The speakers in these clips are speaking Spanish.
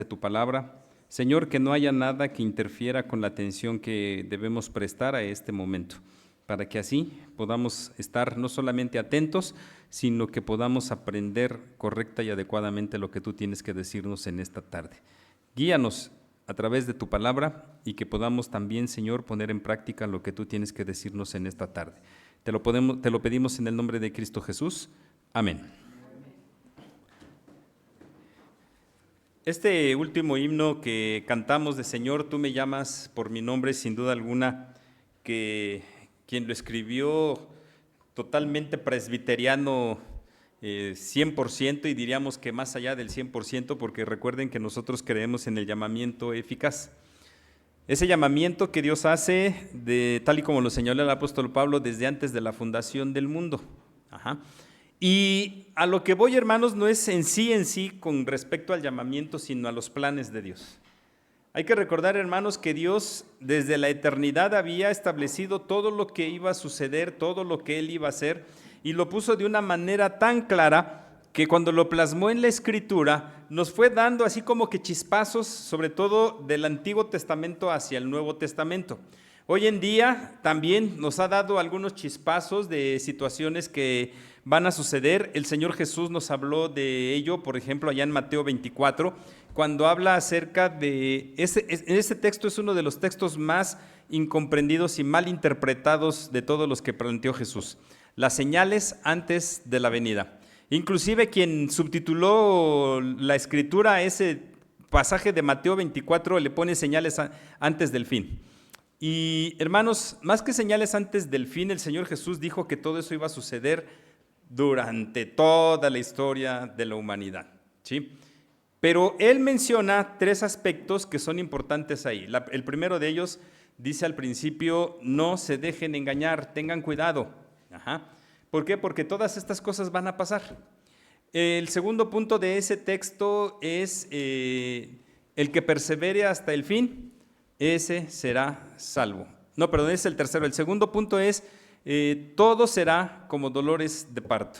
de tu palabra. Señor, que no haya nada que interfiera con la atención que debemos prestar a este momento, para que así podamos estar no solamente atentos, sino que podamos aprender correcta y adecuadamente lo que tú tienes que decirnos en esta tarde. Guíanos a través de tu palabra y que podamos también, Señor, poner en práctica lo que tú tienes que decirnos en esta tarde. Te lo pedimos en el nombre de Cristo Jesús. Amén. Este último himno que cantamos de Señor, tú me llamas por mi nombre, sin duda alguna, que quien lo escribió totalmente presbiteriano, 100%, y diríamos que más allá del 100%, porque recuerden que nosotros creemos en el llamamiento eficaz. Ese llamamiento que Dios hace, tal y como lo señaló el apóstol Pablo, desde antes de la fundación del mundo. Y a lo que voy, hermanos, no es en sí con respecto al llamamiento, sino a los planes de Dios. Hay que recordar, hermanos, que Dios desde la eternidad había establecido todo lo que iba a suceder, todo lo que Él iba a hacer, y lo puso de una manera tan clara que cuando lo plasmó en la Escritura, nos fue dando así como que chispazos, sobre todo del Antiguo Testamento hacia el Nuevo Testamento. Hoy en día también nos ha dado algunos chispazos de situaciones que van a suceder. El Señor Jesús nos habló de ello, por ejemplo, allá en Mateo 24, cuando habla acerca de, ese texto es uno de los textos más incomprendidos y mal interpretados de todos los que planteó Jesús. Las señales antes de la venida. Inclusive quien subtituló la escritura a ese pasaje de Mateo 24 le pone señales antes del fin. Y hermanos, más que señales antes del fin, el Señor Jesús dijo que todo eso iba a suceder durante toda la historia de la humanidad, ¿sí? Pero Él menciona tres aspectos que son importantes ahí. El primero de ellos dice al principio, no se dejen engañar, tengan cuidado. ¿Por qué? Porque todas estas cosas van a pasar. El segundo punto de ese texto es el que persevere hasta el fin, ese será salvo. No, perdón, es el tercero. El segundo punto es, todo será como dolores de parto.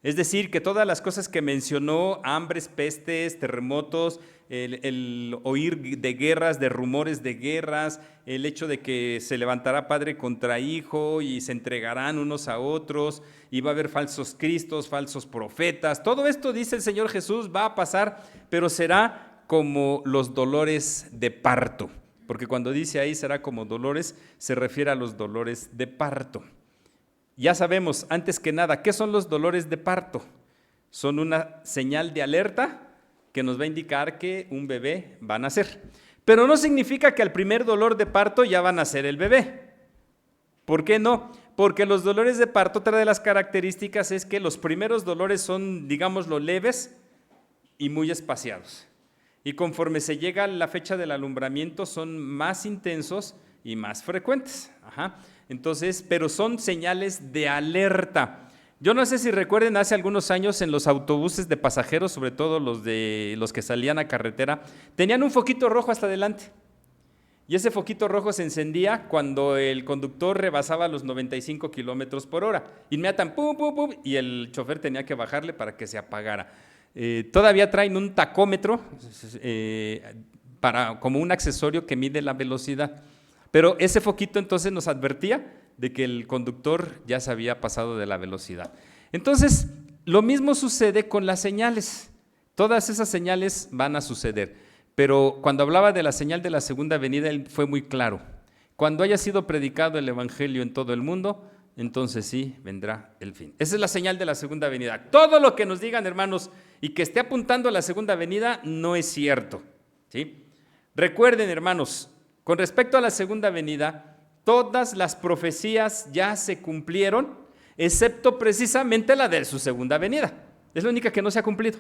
Es decir, que todas las cosas que mencionó, hambres, pestes, terremotos, el oír de guerras, de rumores de guerras, el hecho de que se levantará padre contra hijo y se entregarán unos a otros, y va a haber falsos cristos, falsos profetas, todo esto, dice el Señor Jesús, va a pasar, pero será como los dolores de parto, porque cuando dice ahí será como dolores, se refiere a los dolores de parto. Ya sabemos, antes que nada, ¿qué son los dolores de parto? Son una señal de alerta que nos va a indicar que un bebé va a nacer. Pero no significa que al primer dolor de parto ya va a nacer el bebé. ¿Por qué no? Porque los dolores de parto, otra de las características es que los primeros dolores son, digámoslo, leves y muy espaciados. Y conforme se llega a la fecha del alumbramiento son más intensos y más frecuentes. Entonces, pero son señales de alerta. Yo no sé si recuerden, hace algunos años en los autobuses de pasajeros, sobre todo los que salían a carretera, tenían un foquito rojo hasta adelante. Y ese foquito rojo se encendía cuando el conductor rebasaba los 95 kilómetros por hora. Inmediatamente, pum, pum, pum, y el chofer tenía que bajarle para que se apagara. Todavía traen un tacómetro como un accesorio que mide la velocidad. Pero ese foquito entonces nos advertía de que el conductor ya se había pasado de la velocidad. Entonces, lo mismo sucede con las señales. Todas esas señales van a suceder. Pero cuando hablaba de la señal de la segunda venida, él fue muy claro. Cuando haya sido predicado el evangelio en todo el mundo, entonces sí vendrá el fin. Esa es la señal de la segunda venida. Todo lo que nos digan, hermanos, y que esté apuntando a la segunda venida, no es cierto, ¿sí? Recuerden, hermanos, con respecto a la segunda venida, todas las profecías ya se cumplieron, excepto precisamente la de su segunda venida. Es la única que no se ha cumplido.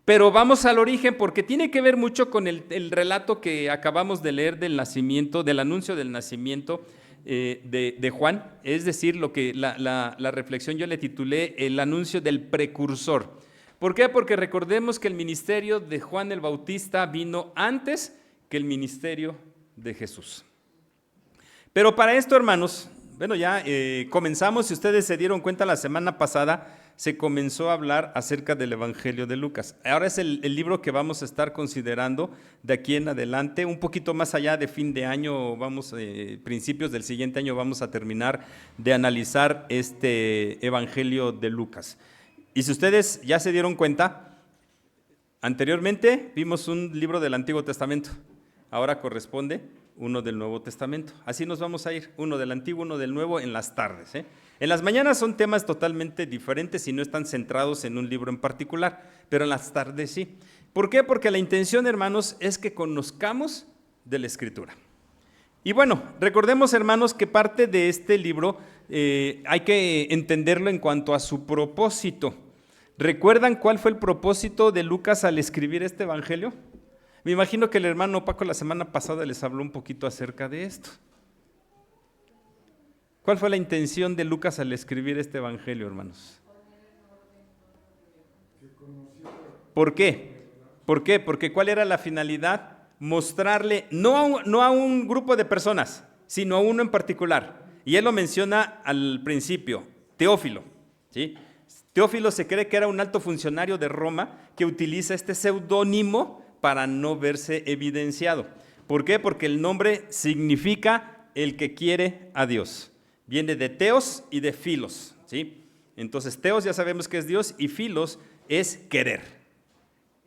Pero vamos al origen porque tiene que ver mucho con el relato que acabamos de leer del nacimiento, del anuncio del nacimiento de Juan. Es decir, lo que la reflexión yo le titulé el anuncio del precursor. ¿Por qué? Porque recordemos que el ministerio de Juan el Bautista vino antes que el ministerio de Jesús. Pero para esto, hermanos, bueno, ya comenzamos, si ustedes se dieron cuenta la semana pasada, se comenzó a hablar acerca del Evangelio de Lucas. Ahora es el libro que vamos a estar considerando de aquí en adelante, un poquito más allá de fin de año, principios del siguiente año vamos a terminar de analizar este Evangelio de Lucas. Y si ustedes ya se dieron cuenta, anteriormente vimos un libro del Antiguo Testamento, ahora corresponde uno del Nuevo Testamento. Así nos vamos a ir, uno del Antiguo, uno del Nuevo en las tardes. En las mañanas son temas totalmente diferentes y no están centrados en un libro en particular, pero en las tardes sí. ¿Por qué? Porque la intención, hermanos, es que conozcamos de la Escritura. Y bueno, recordemos, hermanos, que parte de este libro hay que entenderlo en cuanto a su propósito. ¿Recuerdan cuál fue el propósito de Lucas al escribir este evangelio? Me imagino que el hermano Paco la semana pasada les habló un poquito acerca de esto. ¿Cuál fue la intención de Lucas al escribir este evangelio, hermanos? ¿Por qué? ¿Por qué? Porque ¿cuál era la finalidad? Mostrarle, no a un grupo de personas, sino a uno en particular. Y él lo menciona al principio, Teófilo, ¿sí? Teófilo se cree que era un alto funcionario de Roma que utiliza este seudónimo para no verse evidenciado. ¿Por qué? Porque el nombre significa el que quiere a Dios. Viene de teos y de filos, ¿sí? Entonces, teos ya sabemos que es Dios y filos es querer.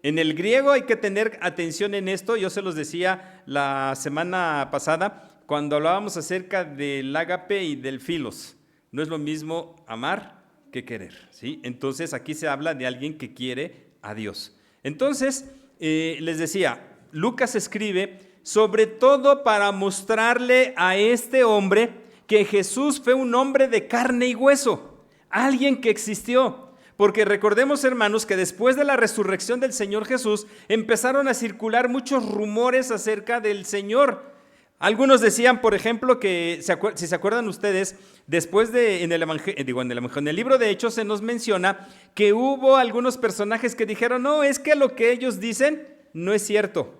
En el griego hay que tener atención en esto. Yo se los decía la semana pasada cuando hablábamos acerca del ágape y del filos. No es lo mismo amar que querer, ¿sí? Entonces, aquí se habla de alguien que quiere a Dios. Entonces, les decía, Lucas escribe sobre todo para mostrarle a este hombre que Jesús fue un hombre de carne y hueso, alguien que existió. Porque recordemos, hermanos, que después de la resurrección del Señor Jesús empezaron a circular muchos rumores acerca del Señor. Algunos decían, por ejemplo, que, si se acuerdan ustedes, después en el libro de Hechos se nos menciona que hubo algunos personajes que dijeron, no, es que lo que ellos dicen no es cierto.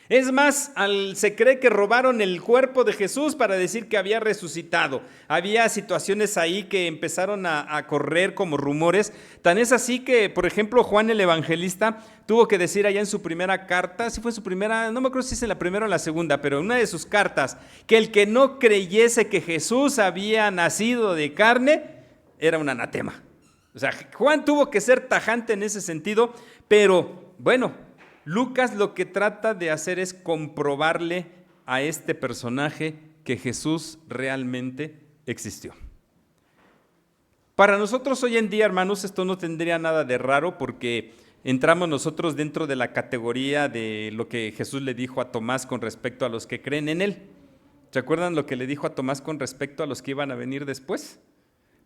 Es más, se cree que robaron el cuerpo de Jesús para decir que había resucitado. Había situaciones ahí que empezaron a correr como rumores. Tan es así que, por ejemplo, Juan el Evangelista tuvo que decir allá en su primera carta, si fue su primera, no me acuerdo si es en la primera o la segunda, pero en una de sus cartas, que el que no creyese que Jesús había nacido de carne, era un anatema. O sea, Juan tuvo que ser tajante en ese sentido, pero bueno, Lucas lo que trata de hacer es comprobarle a este personaje que Jesús realmente existió. Para nosotros hoy en día, hermanos, esto no tendría nada de raro porque entramos nosotros dentro de la categoría de lo que Jesús le dijo a Tomás con respecto a los que creen en él. ¿Se acuerdan lo que le dijo a Tomás con respecto a los que iban a venir después?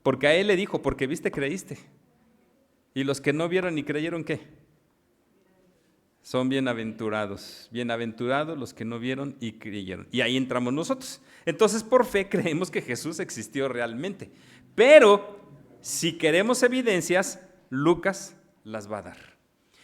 Porque a él le dijo, porque viste, creíste. Y los que no vieron ni creyeron, ¿qué? Son bienaventurados. Bienaventurados los que no vieron y creyeron. Y ahí entramos nosotros. Entonces, por fe creemos que Jesús existió realmente. Pero, si queremos evidencias, Lucas las va a dar.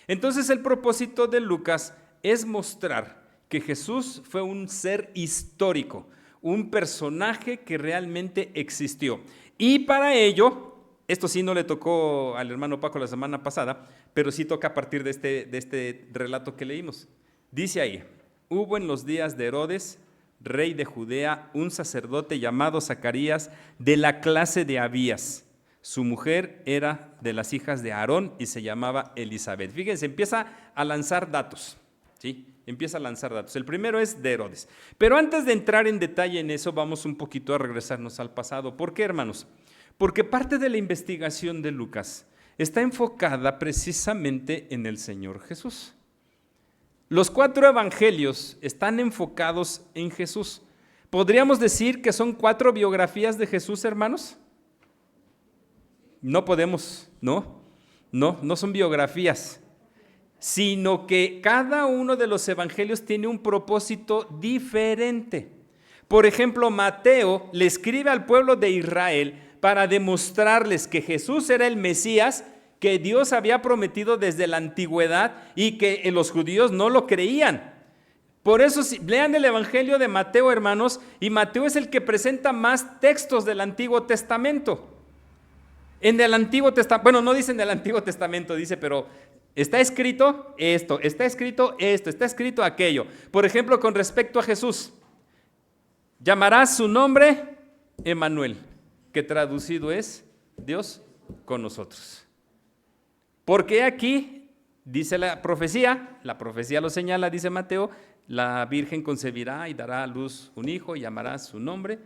Entonces, el propósito de Lucas es mostrar que Jesús fue un ser histórico, un personaje que realmente existió. Y para ello, esto sí no le tocó al hermano Paco la semana pasada, pero sí toca a partir de este relato que leímos. Dice ahí, hubo en los días de Herodes, rey de Judea, un sacerdote llamado Zacarías de la clase de Abías. Su mujer era de las hijas de Aarón y se llamaba Elizabeth. Fíjense, empieza a lanzar datos, ¿sí? Empieza a lanzar datos. El primero es de Herodes. Pero antes de entrar en detalle en eso, vamos un poquito a regresarnos al pasado. ¿Por qué, hermanos? Porque parte de la investigación de Lucas está enfocada precisamente en el Señor Jesús. Los 4 evangelios están enfocados en Jesús. ¿Podríamos decir que son 4 biografías de Jesús, hermanos? No podemos, no son biografías, sino que cada uno de los evangelios tiene un propósito diferente. Por ejemplo, Mateo le escribe al pueblo de Israel para demostrarles que Jesús era el Mesías que Dios había prometido desde la antigüedad y que los judíos no lo creían. Por eso lean el Evangelio de Mateo, hermanos, y Mateo es el que presenta más textos del Antiguo Testamento. En el Antiguo Testamento, bueno, no dice en el Antiguo Testamento, dice, pero está escrito esto, está escrito esto, está escrito aquello. Por ejemplo, con respecto a Jesús, llamarás su nombre Emmanuel, que traducido es Dios con nosotros. Porque aquí dice la profecía lo señala, dice Mateo, la Virgen concebirá y dará a luz un hijo y llamará su nombre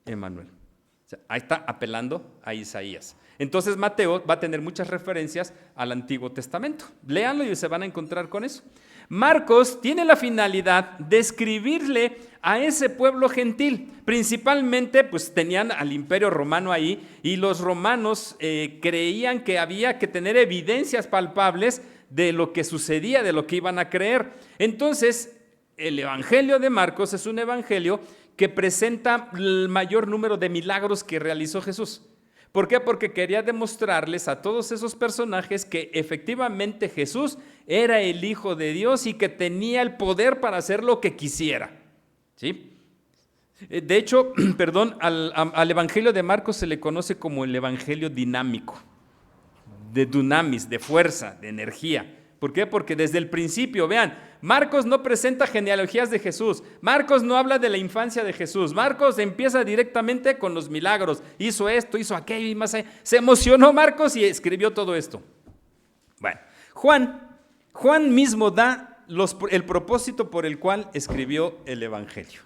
Emmanuel. O sea, ahí está apelando a Isaías. Entonces Mateo va a tener muchas referencias al Antiguo Testamento. Léanlo y se van a encontrar con eso. Marcos tiene la finalidad de escribirle a ese pueblo gentil. Principalmente, pues tenían al Imperio Romano ahí y los romanos creían que había que tener evidencias palpables de lo que sucedía, de lo que iban a creer. Entonces, el Evangelio de Marcos es un evangelio que presenta el mayor número de milagros que realizó Jesús. ¿Por qué? Porque quería demostrarles a todos esos personajes que efectivamente Jesús era el Hijo de Dios y que tenía el poder para hacer lo que quisiera. ¿Sí? De hecho, al Evangelio de Marcos se le conoce como el Evangelio dinámico, de dunamis, de fuerza, de energía. ¿Por qué? Porque desde el principio, vean, Marcos no presenta genealogías de Jesús, Marcos no habla de la infancia de Jesús, Marcos empieza directamente con los milagros, hizo esto, hizo aquello y más allá. Se emocionó Marcos y escribió todo esto. Bueno, Juan mismo da el propósito por el cual escribió el Evangelio.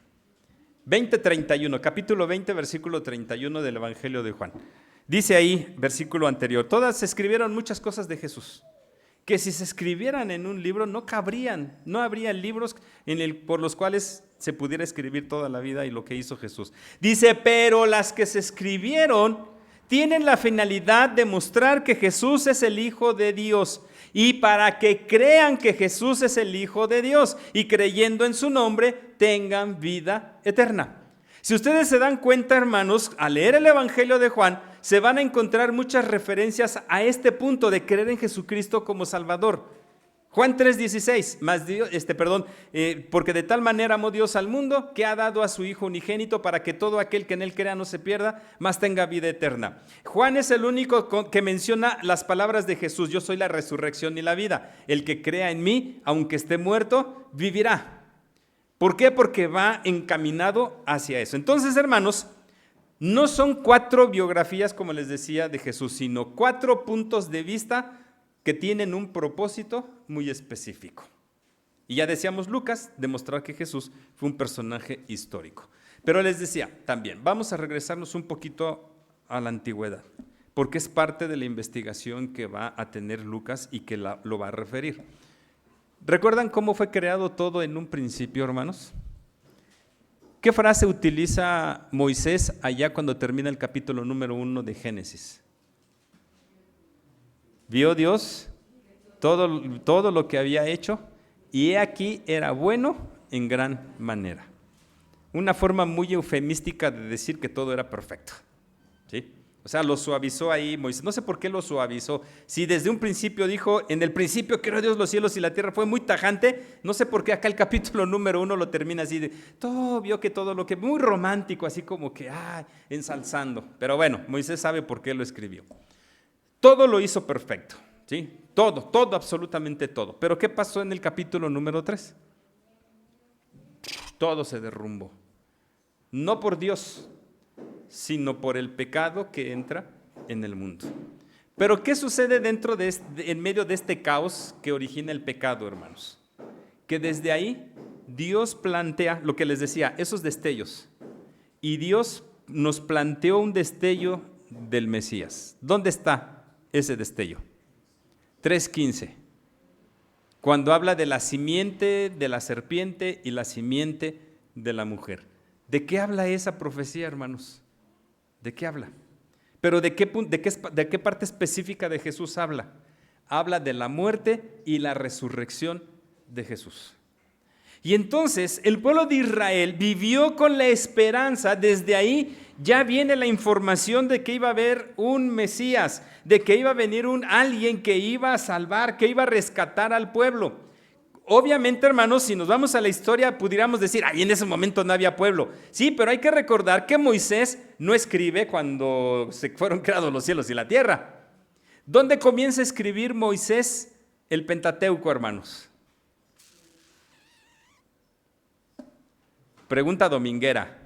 20:31, capítulo 20, versículo 31 del Evangelio de Juan. Dice ahí, versículo anterior, todas se escribieron muchas cosas de Jesús, que si se escribieran en un libro no cabrían, no habría libros por los cuales se pudiera escribir toda la vida y lo que hizo Jesús. Dice, pero las que se escribieron tienen la finalidad de mostrar que Jesús es el Hijo de Dios y para que crean que Jesús es el Hijo de Dios y creyendo en su nombre tengan vida eterna. Si ustedes se dan cuenta, hermanos, al leer el Evangelio de Juan, se van a encontrar muchas referencias a este punto de creer en Jesucristo como Salvador. Juan 3:16, porque de tal manera amó Dios al mundo que ha dado a su Hijo unigénito para que todo aquel que en él crea no se pierda, mas tenga vida eterna. Juan es el único que menciona las palabras de Jesús, yo soy la resurrección y la vida. El que crea en mí, aunque esté muerto, vivirá. ¿Por qué? Porque va encaminado hacia eso. Entonces, hermanos, no son 4 biografías, como les decía, de Jesús, sino 4 puntos de vista que tienen un propósito muy específico. Y ya decíamos Lucas, demostrar que Jesús fue un personaje histórico. Pero les decía también, vamos a regresarnos un poquito a la antigüedad, porque es parte de la investigación que va a tener Lucas y que lo va a referir. ¿Recuerdan cómo fue creado todo en un principio, hermanos? ¿Qué frase utiliza Moisés allá cuando termina el capítulo número 1 de Génesis? Vio Dios todo lo que había hecho y he aquí era bueno en gran manera. Una forma muy eufemística de decir que todo era perfecto. ¿Sí? O sea, lo suavizó ahí Moisés. No sé por qué lo suavizó. Si desde un principio dijo, en el principio creó Dios los cielos y la tierra, fue muy tajante. No sé por qué acá el capítulo número 1 lo termina así de, vio que todo lo que, muy romántico, así como que, ensalzando. Pero bueno, Moisés sabe por qué lo escribió. Todo lo hizo perfecto, ¿sí? Todo, absolutamente todo. Pero ¿qué pasó en el capítulo número 3? Todo se derrumbó. No por Dios, sino por el pecado que entra en el mundo. Pero ¿qué sucede en medio de este caos que origina el pecado, hermanos? Que desde ahí Dios plantea, lo que les decía, esos destellos. Y Dios nos planteó un destello del Mesías. ¿Dónde está ese destello? 3:15. Cuando habla de la simiente de la serpiente y la simiente de la mujer. ¿De qué habla esa profecía, hermanos? ¿De qué habla? Pero ¿de qué parte específica de Jesús habla? Habla de la muerte y la resurrección de Jesús. Y entonces el pueblo de Israel vivió con la esperanza, desde ahí ya viene la información de que iba a haber un Mesías, de que iba a venir alguien que iba a salvar, que iba a rescatar al pueblo. Obviamente, hermanos, si nos vamos a la historia, pudiéramos decir, ay, en ese momento no había pueblo. Sí, pero hay que recordar que Moisés no escribe cuando se fueron creados los cielos y la tierra. ¿Dónde comienza a escribir Moisés el Pentateuco, hermanos? Pregunta dominguera.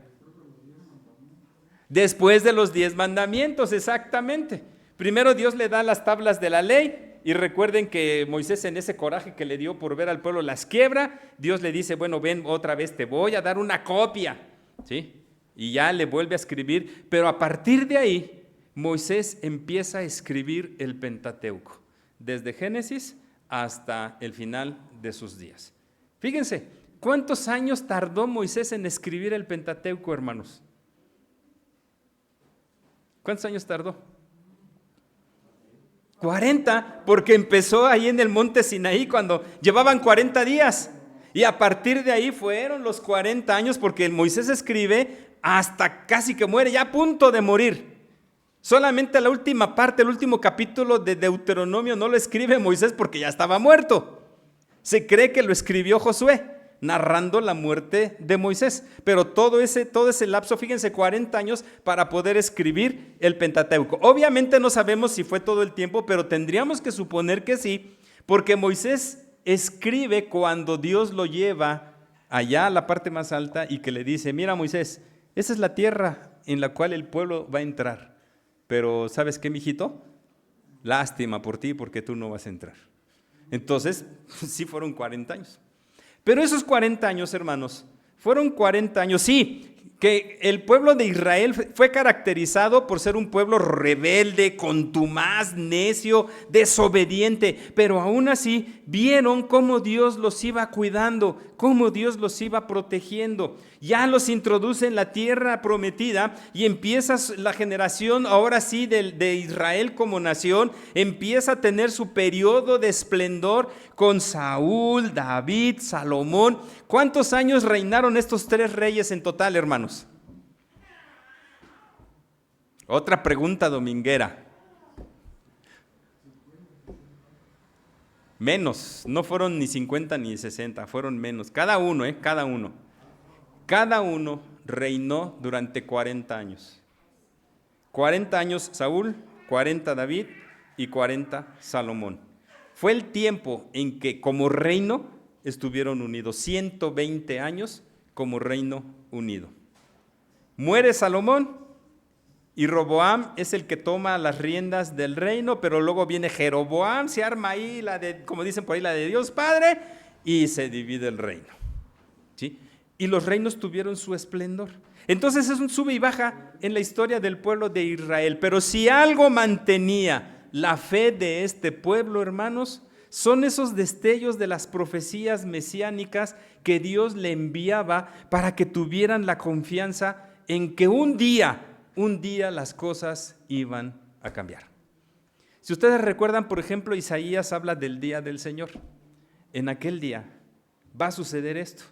Después de los 10 mandamientos, exactamente. Primero Dios le da las tablas de la ley. Y recuerden que Moisés, en ese coraje que le dio por ver al pueblo, las quiebra. Dios le dice, bueno, ven otra vez, te voy a dar una copia, ¿sí? Y ya le vuelve a escribir, pero a partir de ahí, Moisés empieza a escribir el Pentateuco, desde Génesis hasta el final de sus días. Fíjense, ¿cuántos años tardó Moisés en escribir el Pentateuco, hermanos? ¿Cuántos años tardó? 40, porque empezó ahí en el monte Sinaí cuando llevaban 40 días. Y a partir de ahí fueron los 40 años, porque Moisés escribe hasta casi que muere, ya a punto de morir. Solamente la última parte, el último capítulo de Deuteronomio no lo escribe Moisés porque ya estaba muerto. Se cree que lo escribió Josué, narrando la muerte de Moisés. Pero todo ese lapso, fíjense, 40 años para poder escribir el Pentateuco. Obviamente no sabemos si fue todo el tiempo, pero tendríamos que suponer que sí, porque Moisés escribe cuando Dios lo lleva allá a la parte más alta y que le dice, mira Moisés, esa es la tierra en la cual el pueblo va a entrar. Pero ¿sabes qué, mijito? Lástima por ti porque tú no vas a entrar. Entonces, sí fueron 40 años. Pero esos 40 años, hermanos, fueron 40 años, sí, que el pueblo de Israel fue caracterizado por ser un pueblo rebelde, contumaz, necio, desobediente, pero aún así vieron cómo Dios los iba cuidando, cómo Dios los iba protegiendo. Ya los introduce en la tierra prometida y empieza la generación, ahora sí, de Israel como nación, empieza a tener su periodo de esplendor con Saúl, David, Salomón. ¿Cuántos años reinaron estos 3 reyes en total, hermanos? Otra pregunta dominguera. Menos, no fueron ni 50 ni 60, fueron menos. Cada uno. Cada uno reinó durante 40 años. 40 años Saúl, 40 David y 40 Salomón. Fue el tiempo en que como reino estuvieron unidos, 120 años como reino unido. Muere Salomón y Roboam es el que toma las riendas del reino, pero luego viene Jeroboam, se arma ahí como dicen por ahí, la de Dios Padre, y se divide el reino, ¿sí? Y los reinos tuvieron su esplendor. Entonces es un sube y baja en la historia del pueblo de Israel. Pero si algo mantenía la fe de este pueblo, hermanos, son esos destellos de las profecías mesiánicas que Dios le enviaba para que tuvieran la confianza en que un día las cosas iban a cambiar. Si ustedes recuerdan, por ejemplo, Isaías habla del día del Señor. En aquel día va a suceder esto.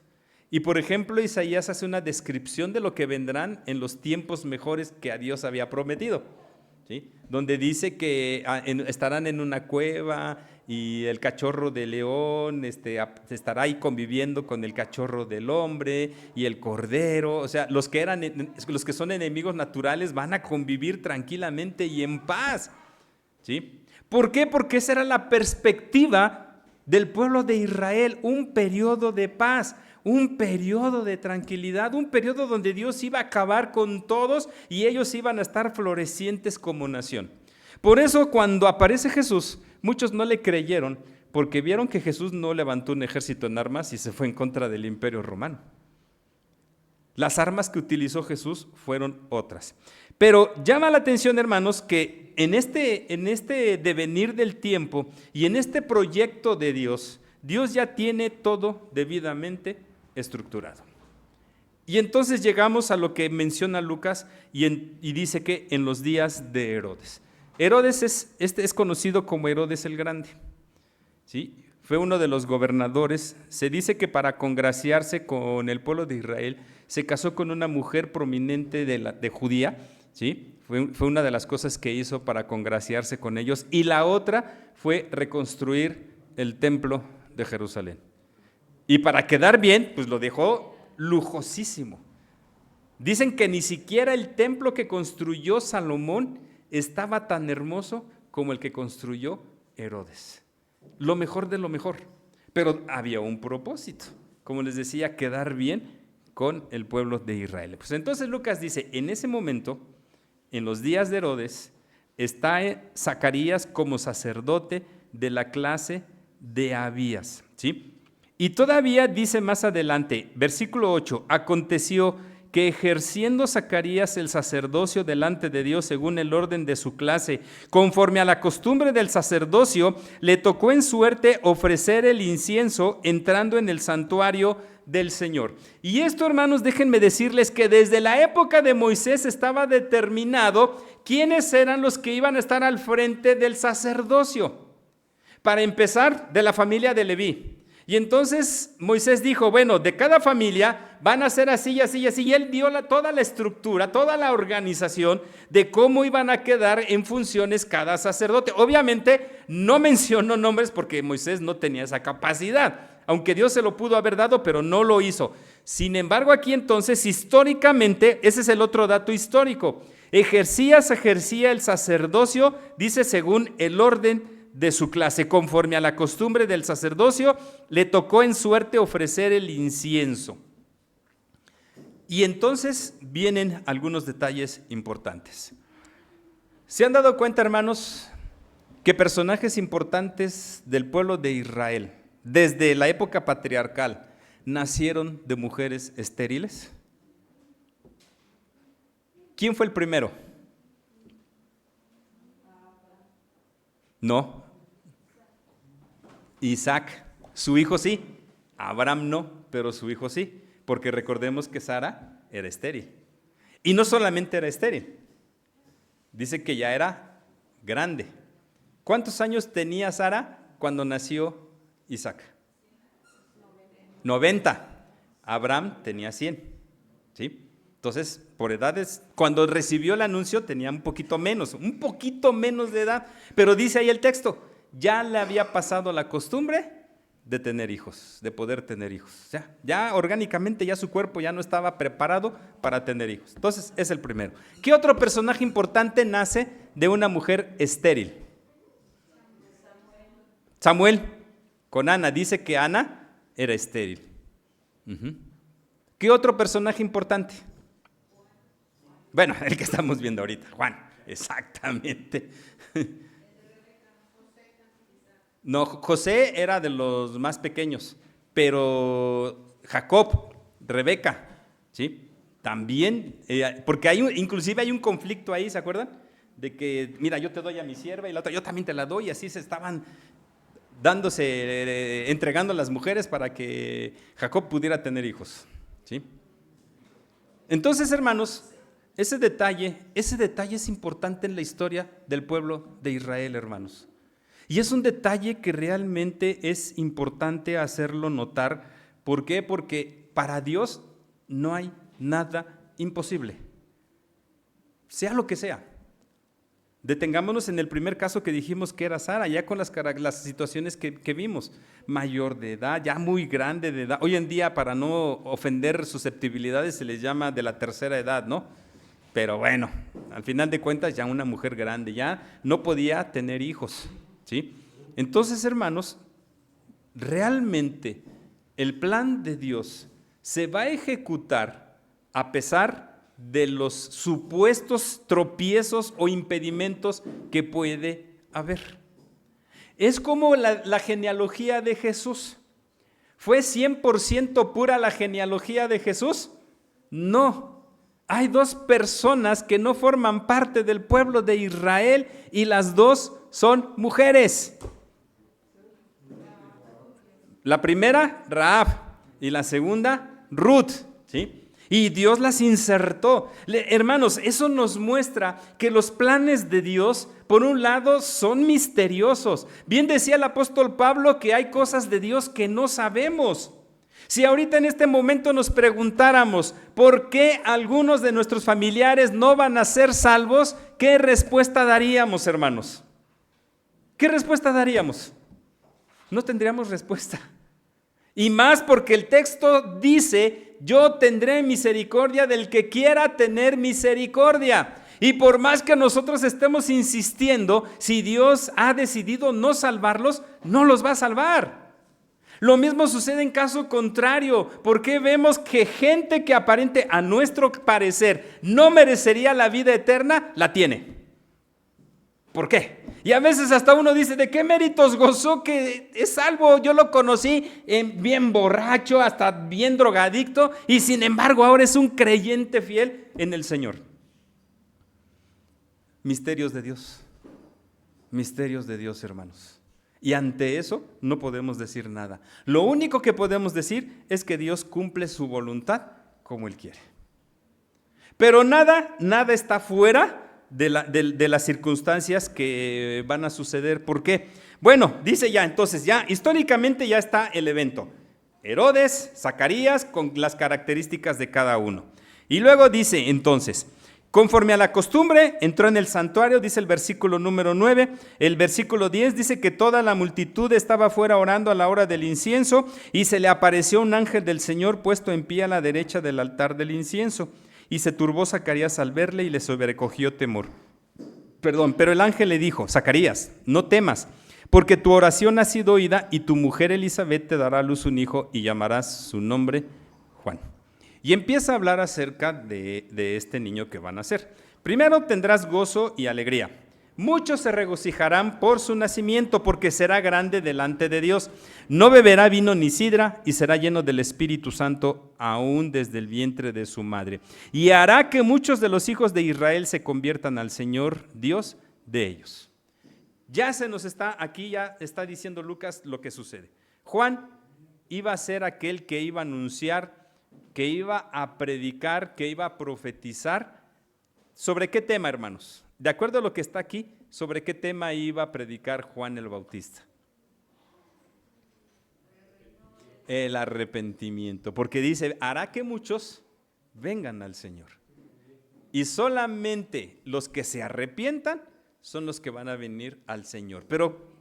Y por ejemplo, Isaías hace una descripción de lo que vendrán en los tiempos mejores que a Dios había prometido, ¿sí? Donde dice que estarán en una cueva y el cachorro de león estará ahí conviviendo con el cachorro del hombre y el cordero. O sea, los que son enemigos naturales van a convivir tranquilamente y en paz, ¿sí? ¿Por qué? Porque esa era la perspectiva del pueblo de Israel, un periodo de paz, un periodo de tranquilidad, un periodo donde Dios iba a acabar con todos y ellos iban a estar florecientes como nación. Por eso cuando aparece Jesús, muchos no le creyeron porque vieron que Jesús no levantó un ejército en armas y se fue en contra del Imperio Romano. Las armas que utilizó Jesús fueron otras. Pero llama la atención, hermanos, que en este devenir del tiempo y en este proyecto de Dios, Dios ya tiene todo debidamente estructurado. Y entonces llegamos a lo que menciona Lucas y dice que en los días de Herodes. Herodes es conocido como Herodes el Grande, ¿sí? Fue uno de los gobernadores. Se dice que para congraciarse con el pueblo de Israel se casó con una mujer prominente de judía, ¿sí? Fue una de las cosas que hizo para congraciarse con ellos. Y la otra fue reconstruir el templo de Jerusalén. Y para quedar bien, pues lo dejó lujosísimo. Dicen que ni siquiera el templo que construyó Salomón estaba tan hermoso como el que construyó Herodes. Lo mejor de lo mejor. Pero había un propósito, como les decía, quedar bien con el pueblo de Israel. Pues entonces Lucas dice, en ese momento, en los días de Herodes, está Zacarías como sacerdote de la clase de Abías, ¿sí? Y todavía dice más adelante, versículo 8, aconteció que ejerciendo Zacarías el sacerdocio delante de Dios según el orden de su clase, conforme a la costumbre del sacerdocio, le tocó en suerte ofrecer el incienso entrando en el santuario del Señor. Y esto, hermanos, déjenme decirles que desde la época de Moisés estaba determinado quiénes eran los que iban a estar al frente del sacerdocio. Para empezar, de la familia de Leví. Y entonces Moisés dijo, bueno, de cada familia van a ser así y así y así. Y él dio toda la estructura, toda la organización de cómo iban a quedar en funciones cada sacerdote. Obviamente no mencionó nombres porque Moisés no tenía esa capacidad, aunque Dios se lo pudo haber dado, pero no lo hizo. Sin embargo, aquí entonces, históricamente, ese es el otro dato histórico. Ejercía el sacerdocio, dice, según el orden de su clase, conforme a la costumbre del sacerdocio, le tocó en suerte ofrecer el incienso. Y entonces vienen algunos detalles importantes. ¿Se han dado cuenta, hermanos, que personajes importantes del pueblo de Israel, desde la época patriarcal, nacieron de mujeres estériles? ¿Quién fue el primero? No. Isaac, su hijo sí, Abraham no, pero su hijo sí, porque recordemos que Sara era estéril. Y no solamente era estéril, dice que ya era grande. ¿Cuántos años tenía Sara cuando nació Isaac? 90. Abraham tenía 100, ¿sí? Entonces, por edades, cuando recibió el anuncio tenía un poquito menos de edad, pero dice ahí el texto, ya le había pasado la costumbre de tener hijos, de poder tener hijos. Ya orgánicamente ya su cuerpo ya no estaba preparado para tener hijos. Entonces, es el primero. ¿Qué otro personaje importante nace de una mujer estéril? Samuel, con Ana. Dice que Ana era estéril. ¿Qué otro personaje importante? Bueno, el que estamos viendo ahorita, Juan, exactamente. No, José era de los más pequeños, pero Jacob, Rebeca, ¿sí? También, porque inclusive hay un conflicto ahí, ¿se acuerdan? De que, mira, yo te doy a mi sierva y la otra, yo también te la doy, y así se estaban entregando a las mujeres para que Jacob pudiera tener hijos, ¿sí? Entonces, hermanos, ese detalle es importante en la historia del pueblo de Israel, hermanos. Y es un detalle que realmente es importante hacerlo notar. ¿Por qué? Porque para Dios no hay nada imposible, sea lo que sea. Detengámonos en el primer caso que dijimos que era Sara, ya con las situaciones que vimos. Mayor de edad, ya muy grande de edad. Hoy en día, para no ofender susceptibilidades, se les llama de la tercera edad, ¿no? Pero bueno, al final de cuentas ya una mujer grande, ya no podía tener hijos, ¿sí? Entonces, hermanos, realmente el plan de Dios se va a ejecutar a pesar de los supuestos tropiezos o impedimentos que puede haber. Es como la genealogía de Jesús. ¿Fue 100% pura la genealogía de Jesús? No. Hay dos personas que no forman parte del pueblo de Israel y las dos son mujeres. La primera, Rahab, y la segunda, Ruth, ¿sí? Y Dios las insertó. Hermanos, eso nos muestra que los planes de Dios, por un lado, son misteriosos. Bien decía el apóstol Pablo que hay cosas de Dios que no sabemos. Si ahorita en este momento nos preguntáramos por qué algunos de nuestros familiares no van a ser salvos, ¿qué respuesta daríamos, hermanos? ¿Qué respuesta daríamos? No tendríamos respuesta. Y más porque el texto dice, yo tendré misericordia del que quiera tener misericordia. Y por más que nosotros estemos insistiendo, si Dios ha decidido no salvarlos, no los va a salvar. Lo mismo sucede en caso contrario, porque vemos que gente que aparente a nuestro parecer no merecería la vida eterna, la tiene. ¿Por qué? Y a veces hasta uno dice, ¿de qué méritos gozó que es salvo? Yo lo conocí bien borracho, hasta bien drogadicto, y sin embargo ahora es un creyente fiel en el Señor. Misterios de Dios, hermanos. Y ante eso no podemos decir nada. Lo único que podemos decir es que Dios cumple su voluntad como Él quiere. Pero nada está fuera de las circunstancias que van a suceder. ¿Por qué? Bueno, dice entonces históricamente ya está el evento. Herodes, Zacarías, con las características de cada uno. Y luego dice entonces, conforme a la costumbre, entró en el santuario, dice el versículo número 9. El versículo 10 dice que toda la multitud estaba fuera orando a la hora del incienso y se le apareció un ángel del Señor puesto en pie a la derecha del altar del incienso. Y se turbó Zacarías al verle y le sobrecogió temor. Pero el ángel le dijo, Zacarías, no temas, porque tu oración ha sido oída y tu mujer Elizabeth te dará a luz un hijo y llamarás su nombre Juan. Y empieza a hablar acerca de este niño que va a nacer. Primero tendrás gozo y alegría. Muchos se regocijarán por su nacimiento, porque será grande delante de Dios. No beberá vino ni sidra, y será lleno del Espíritu Santo aún desde el vientre de su madre. Y hará que muchos de los hijos de Israel se conviertan al Señor Dios de ellos. Ya está diciendo Lucas lo que sucede. Juan iba a ser aquel que iba a anunciar, que iba a predicar, que iba a profetizar. ¿Sobre qué tema, hermanos? De acuerdo a lo que está aquí, ¿sobre qué tema iba a predicar Juan el Bautista? El arrepentimiento, porque dice, hará que muchos vengan al Señor. Y solamente los que se arrepientan son los que van a venir al Señor. Pero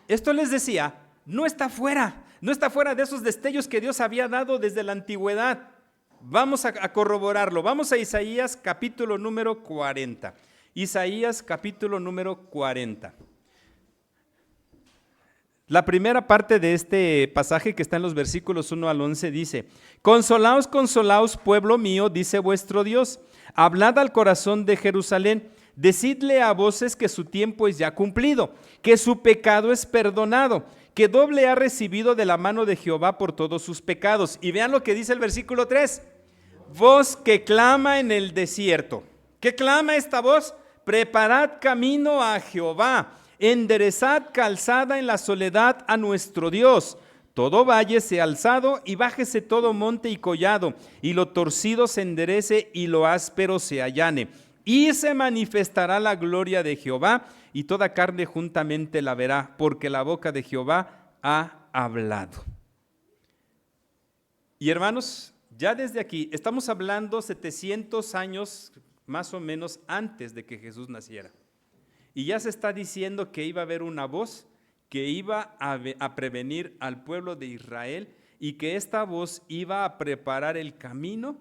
esto les decía, no está fuera de esos destellos que Dios había dado desde la antigüedad. Vamos a corroborarlo. Vamos a Isaías capítulo número 40. Isaías capítulo número 40. La primera parte de este pasaje que está en los versículos 1 al 11 dice, consolaos, consolaos, pueblo mío, dice vuestro Dios, hablad al corazón de Jerusalén, decidle a voces que su tiempo es ya cumplido, que su pecado es perdonado, que doble ha recibido de la mano de Jehová por todos sus pecados. Y vean lo que dice el versículo 3, voz que clama en el desierto. ¿Qué clama esta voz? Preparad camino a Jehová, enderezad calzada en la soledad a nuestro Dios. Todo valle sea alzado y bájese todo monte y collado, y lo torcido se enderece y lo áspero se allane. Y se manifestará la gloria de Jehová, y toda carne juntamente la verá, porque la boca de Jehová ha hablado. Y hermanos, ya desde aquí estamos hablando 700 años más o menos antes de que Jesús naciera. Y ya se está diciendo que iba a haber una voz que iba a prevenir al pueblo de Israel y que esta voz iba a preparar el camino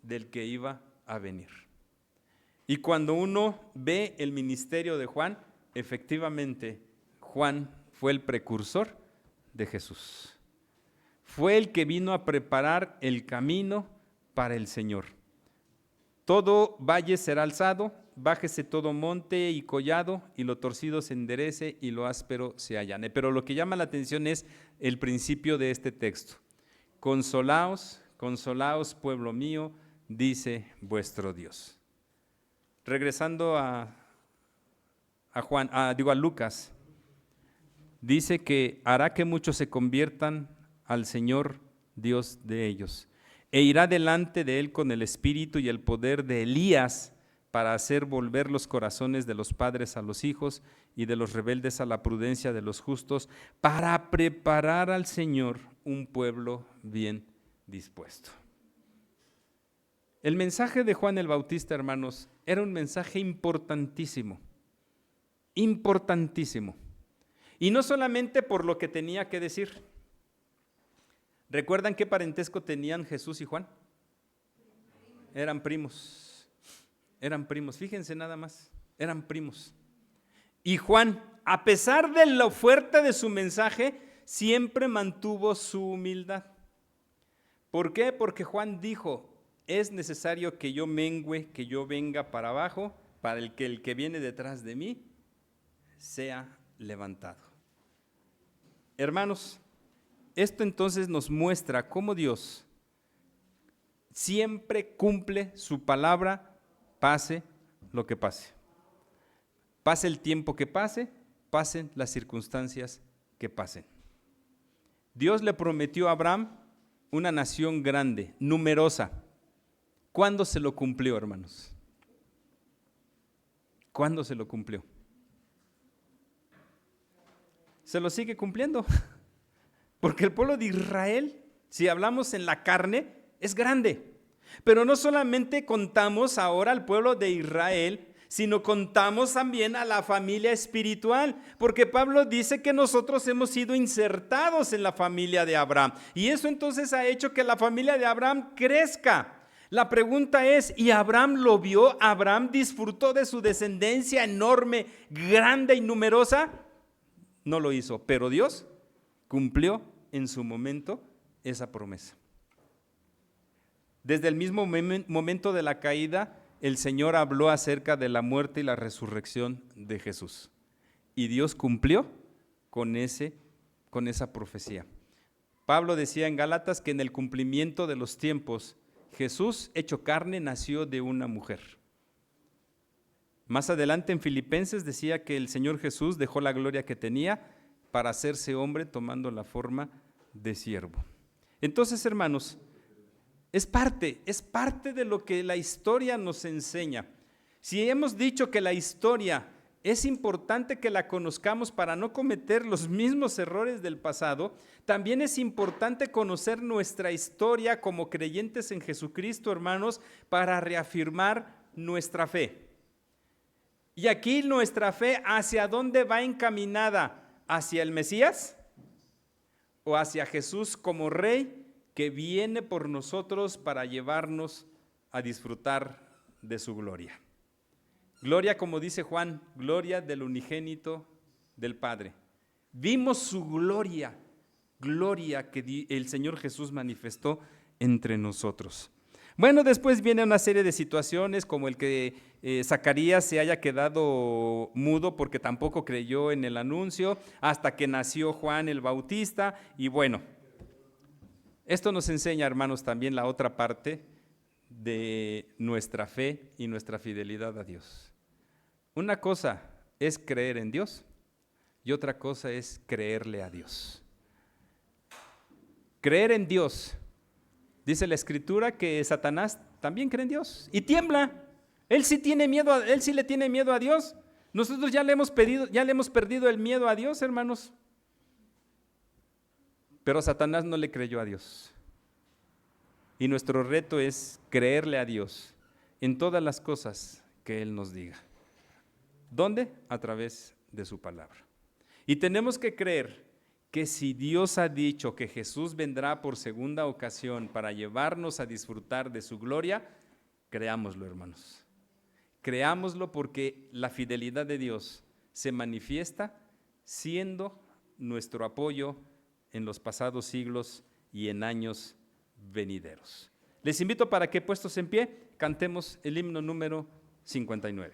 del que iba a venir. Y cuando uno ve el ministerio de Juan, efectivamente Juan fue el precursor de Jesús. Fue el que vino a preparar el camino para el Señor. Todo valle será alzado, bájese todo monte y collado, y lo torcido se enderece y lo áspero se allane. Pero lo que llama la atención es el principio de este texto. Consolaos, consolaos, pueblo mío, dice vuestro Dios. Regresando a Lucas, dice que hará que muchos se conviertan al Señor Dios de ellos. E irá delante de él con el espíritu y el poder de Elías para hacer volver los corazones de los padres a los hijos y de los rebeldes a la prudencia de los justos, para preparar al Señor un pueblo bien dispuesto. El mensaje de Juan el Bautista, hermanos, era un mensaje importantísimo, importantísimo. Y no solamente por lo que tenía que decir. ¿Recuerdan qué parentesco tenían Jesús y Juan? Eran primos. Eran primos, fíjense nada más, eran primos. Y Juan, a pesar de lo fuerte de su mensaje, siempre mantuvo su humildad. ¿Por qué? Porque Juan dijo, es necesario que yo mengüe, que yo venga para abajo, para el que viene detrás de mí sea levantado. Hermanos, esto entonces nos muestra cómo Dios siempre cumple su palabra, pase lo que pase. Pase el tiempo que pase, pasen las circunstancias que pasen. Dios le prometió a Abraham una nación grande, numerosa. ¿Cuándo se lo cumplió, hermanos? ¿Cuándo se lo cumplió? Se lo sigue cumpliendo. Porque el pueblo de Israel, si hablamos en la carne, es grande. Pero no solamente contamos ahora al pueblo de Israel, sino contamos también a la familia espiritual, porque Pablo dice que nosotros hemos sido insertados en la familia de Abraham, y eso entonces ha hecho que la familia de Abraham crezca. La pregunta es, ¿y Abraham lo vio? ¿Abraham disfrutó de su descendencia enorme, grande y numerosa? No lo hizo, pero Dios cumplió en su momento esa promesa. Desde el mismo momento de la caída, el Señor habló acerca de la muerte y la resurrección de Jesús. Y Dios cumplió con esa profecía. Pablo decía en Gálatas que en el cumplimiento de los tiempos, Jesús, hecho carne, nació de una mujer. Más adelante en Filipenses decía que el Señor Jesús dejó la gloria que tenía para hacerse hombre tomando la forma de siervo. Entonces, hermanos, es parte de lo que la historia nos enseña. Si hemos dicho que la historia es importante que la conozcamos para no cometer los mismos errores del pasado, también es importante conocer nuestra historia como creyentes en Jesucristo, hermanos, para reafirmar nuestra fe. Y aquí nuestra fe, ¿hacia dónde va encaminada? ¿Hacia el Mesías o hacia Jesús como Rey que viene por nosotros para llevarnos a disfrutar de su gloria? Gloria, como dice Juan, gloria del unigénito del Padre. Vimos su gloria, gloria que el Señor Jesús manifestó entre nosotros. Bueno, después viene una serie de situaciones como el que Zacarías se haya quedado mudo porque tampoco creyó en el anuncio, hasta que nació Juan el Bautista. Y bueno, esto nos enseña, hermanos, también la otra parte de nuestra fe y nuestra fidelidad a Dios. Una cosa es creer en Dios y otra cosa es creerle a Dios. Creer en Dios. Dice la Escritura que Satanás también cree en Dios y tiembla. Él sí le tiene miedo a Dios. Nosotros ya le hemos perdido el miedo a Dios, hermanos. Pero Satanás no le creyó a Dios. Y nuestro reto es creerle a Dios en todas las cosas que Él nos diga. ¿Dónde? A través de su palabra. Y tenemos que creer que si Dios ha dicho que Jesús vendrá por segunda ocasión para llevarnos a disfrutar de su gloria, creámoslo, hermanos. Creámoslo porque la fidelidad de Dios se manifiesta siendo nuestro apoyo en los pasados siglos y en años venideros. Les invito para que, puestos en pie, cantemos el himno número 59.